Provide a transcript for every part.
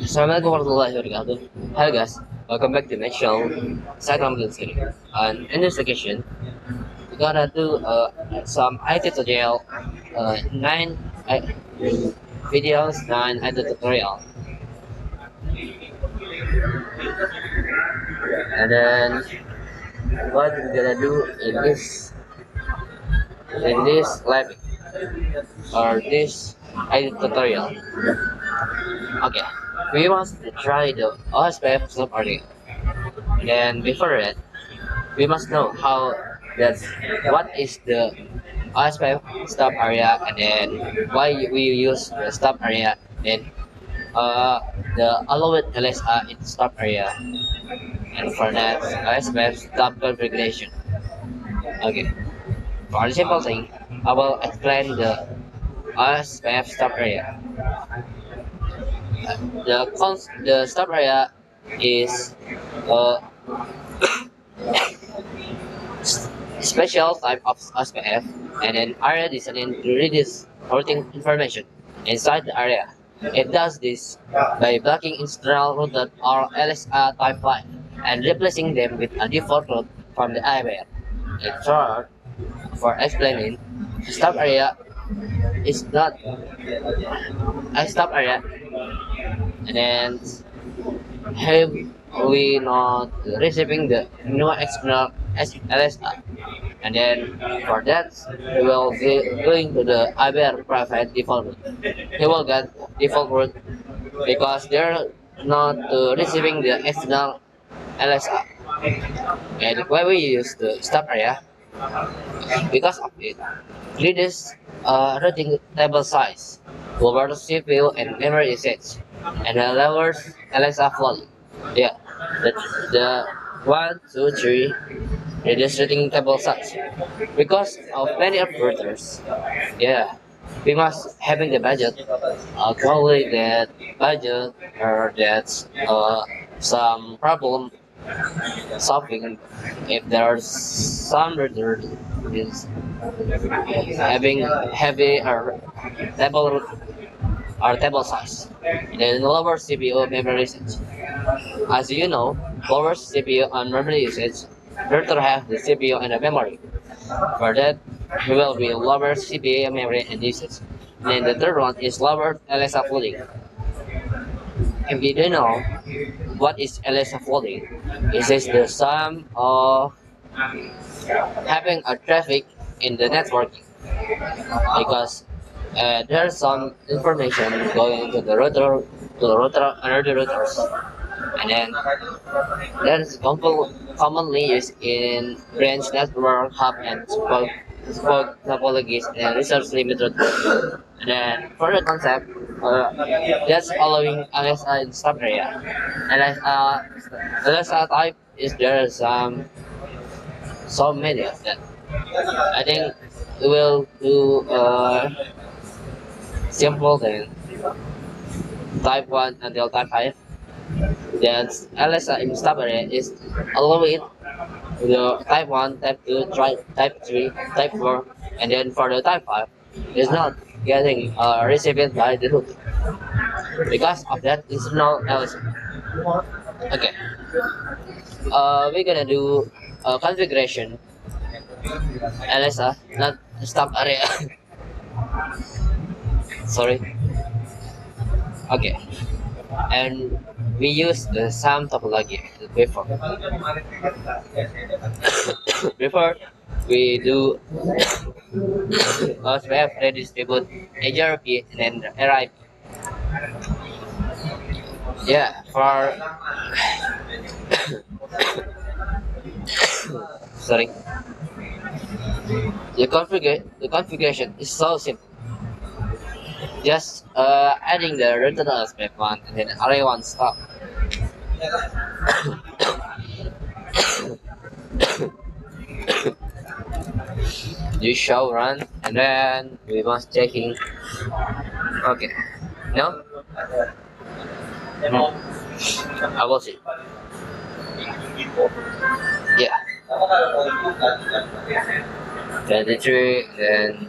Assalamualaikum warahmatullahi wabarakatuh. Hi guys, welcome back to my show. Saya Ramil sini. And in this occasion, we're gonna do some IT tutorial, 9 videos, 9 IT tutorial. And then what we're gonna do in this lab or this IT tutorial. Okay, we must try the OSPF Stub Area. Then before that, we must know that's what is the OSPF Stub Area, and then why we use the stub area, and the allowed LSA in stub area, and for that OSPF stub configuration. Okay, for the simple thing, I will explain the OSPF stub area. The stub area is a special type of OSPF, and an area designed to reduce routing information inside the area. It does this by blocking external routed or LSA type line and replacing them with a default route from the IBR. In short, for explaining, stub area is not a stub area, and then have we not receiving the new external LSA. And then for that, we will be going to the IBR private default route. He will get default route because they're not receiving the external LSA. And why we use the stub area, because of it reduces routing table size, lower CPU and memory usage, and lowers LSA flooding. Yeah, the 1, 2, 3 reduce routing table size because of many operators. Yeah, we must having the budget, probably that budget or that's some problem solving if there's some router is having heavy or table table size, then lower CPU memory usage. As you know, lower CPU and memory usage router have the CPU and the memory. For that, we will be lower CPU memory and usage. And the third one is lower LSA flooding. If you don't know what is LSA flooding, it is the sum of having a traffic in the networking, because there's some information going to the router, another routers, and then that is commonly used in branch network, hub, and spoke topologies and resource limited. And then for the concept, that's allowing LSA in stub area. LSA type is there so many of them. I think we will do simple then type 1 until type 5. That's LSA in stub area is allowing the type 1, type 2, type 3, type 4, and then for the type 5, is not getting received by the root because of that internal LSA. Okay, we're gonna do configuration LSA, not stub area. Sorry. Okay, and we use the sum topology before. Before we do OSPF redistribute HRP and then RIP. Yeah, for sorry, the configuration is so simple. Just adding the rental OSPF one and then array one stop. You shall run, and then we must checking. Okay, no, I will see. Yeah, 23. Then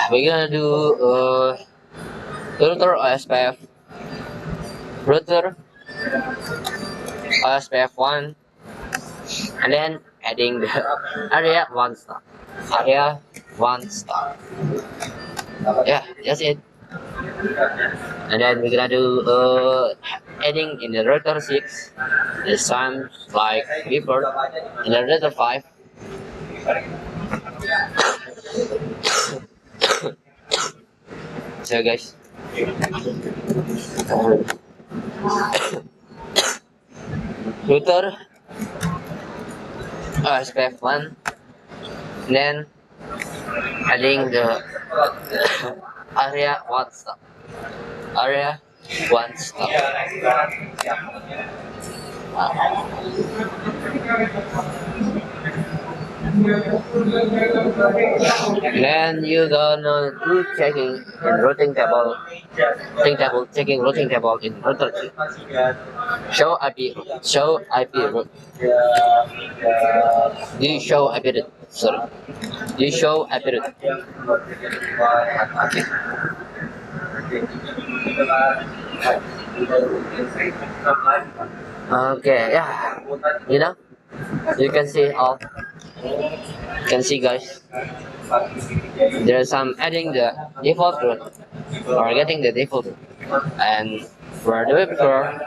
we're gonna do router OSPF, router OSPF 1, and then adding the area 1 stop. Area 1 stop. Yeah, that's it. And then we're gonna do adding in the router 6, the same like before, in the router 5. So guys, router OSPF 1, then adding the area 1 stop. Area 1 stop. Then you gonna do checking in routing table in router 2. Show IP route. Do you show IP route? Sorry. Do you show IP route? Okay. Okay, yeah. You know, you can see all. You can see, guys. There's some adding the default route or getting the default route, and for the before,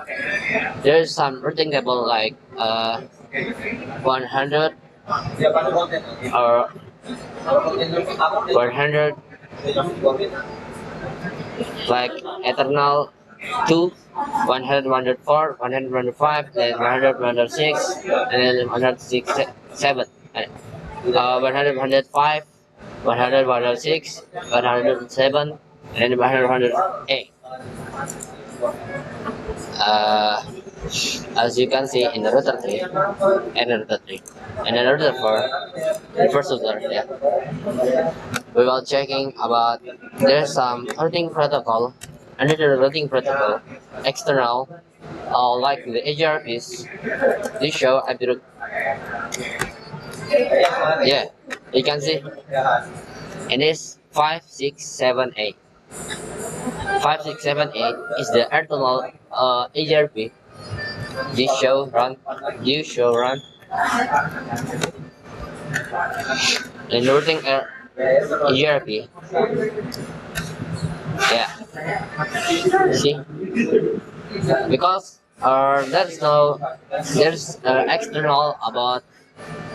there's some routing table like 100 or 100 like eternal 2, 100, 104, 100, 105, then 100, 106, and then 106, 7, 100, 105, 100, 106, 107, and 100, 108. Uh, as you can see in the router 3, and the router 3, and the router 4, the first router, yeah. We will checking about there's some routing protocol, under the routing protocol, external, like the HRPs, this show I do, yeah, you can see, and this 5, 6, 7, 8. 5, 6, 7, 8 is the external HRP. This show run, and routing HRP, yeah, see, because there's external about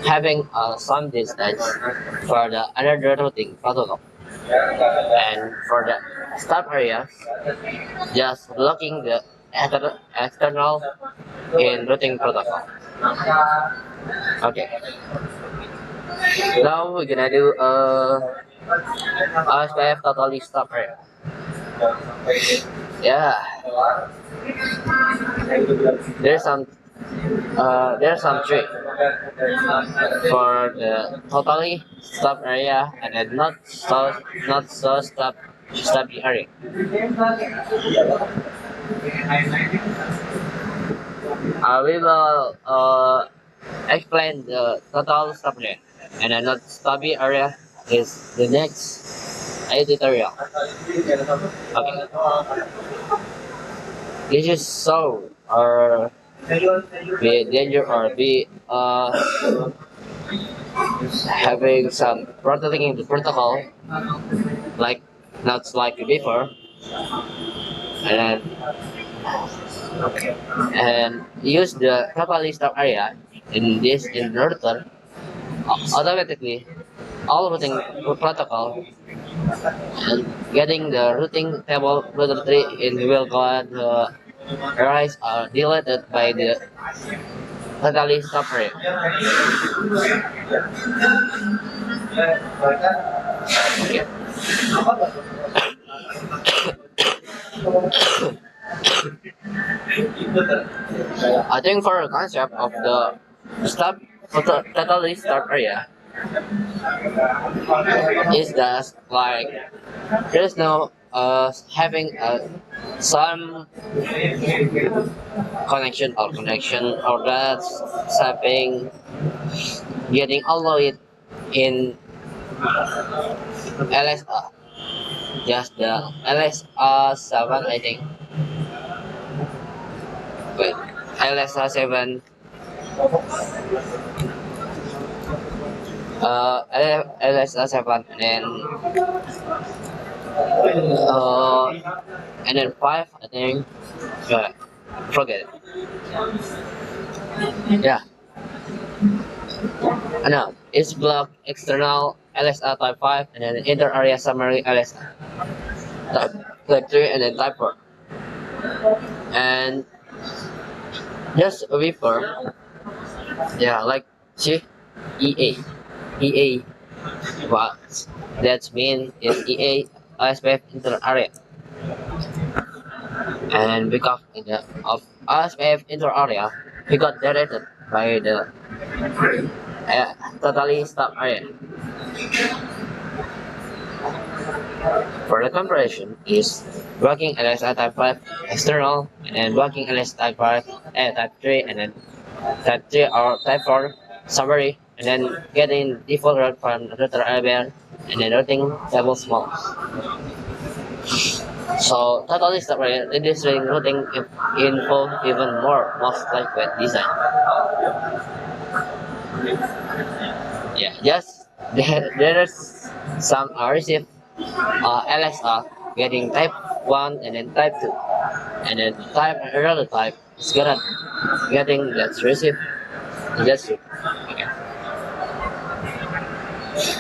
having some distance for the another routing protocol, and for the stub area, just blocking the external in routing protocol. Okay, now we're gonna do OSPF totally stub area. Yeah, there's some trick for the totally stub area and then not so stub area. We will explain the total stub area and then not stubby area is the next tutorial. Okay. This is so be danger or be having some protecting the protocol like not like before, and use the totally stop area in this in router automatically all routing protocol and getting the routing table router 3 in will go rise are deleted by the totally stop area. Okay. I think for the concept of the stop totally stop area is that like there's no having some connection or that something getting all of it in LSR. just the LSR7, I think. Wait, LSR7, LSR7, uh, and then 5, I think. Yeah, forget it. Yeah, I know. It's block external LSR type 5, and then inter area summary LSR type 3, and then type 4. And just before, yeah, like, see, EA. EA, what that means is EA OSPF inter area. And because of OSPF inter area, we got directed by the totally stub area. For the comparison is working LSI type 5 external, and then working LS type 5 type 3, and then type 3 or type 4 summary, and then getting default route from router area, and then routing table small. So totally stub area reducing routing info even more, most lightweight design. Yeah, just there's some receive LSR getting type 1 and then type 2, and then type another type is gonna getting that's receive that's it. Okay.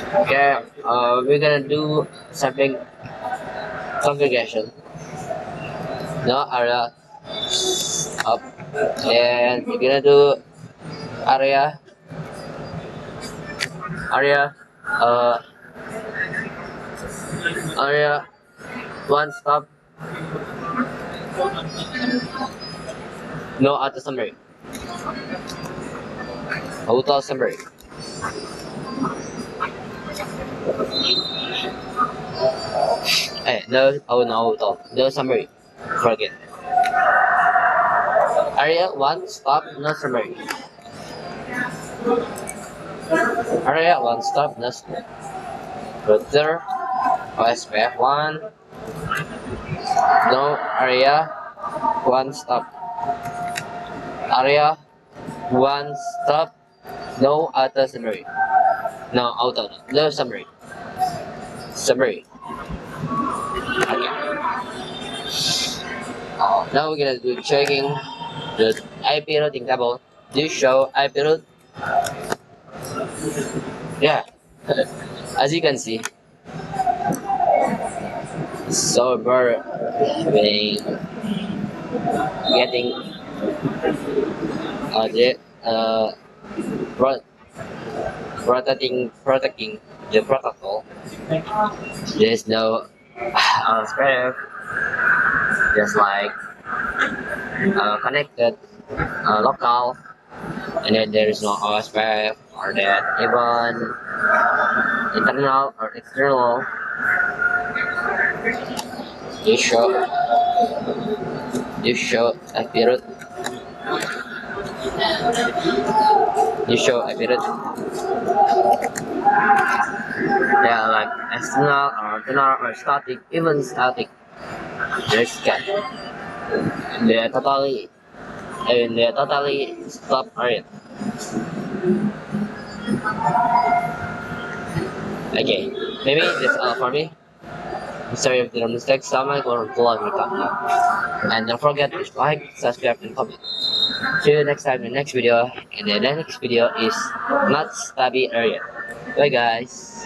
Okay, we're gonna do something configuration. No area up, and we're gonna do area area uh area one stop, no auto summary, auto summary. No, oh no, no summary. Forget. Area 1 stop, no summary. Area 1 stop, no summary. Router OSPF 1, no area 1 stop. Area 1 stop, no auto summary. No auto, no summary. Summary. Okay. Now we're gonna do checking the IP routing table. Do you show IP route? Yeah. As you can see, server being getting the pro- protecting the protocol. There's no spread, just like connected local, and then there is no OSPF or that even internal or external. You show IP route. You show IP route. Yeah, like external or internal or static, even static. There's cat. They're totally stop area. Okay, maybe that's all for me. Sorry if there are mistakes. Someone or and don't forget to like, subscribe, and comment. See you next time in the next video. And the next video is not Stubby Area. Bye guys.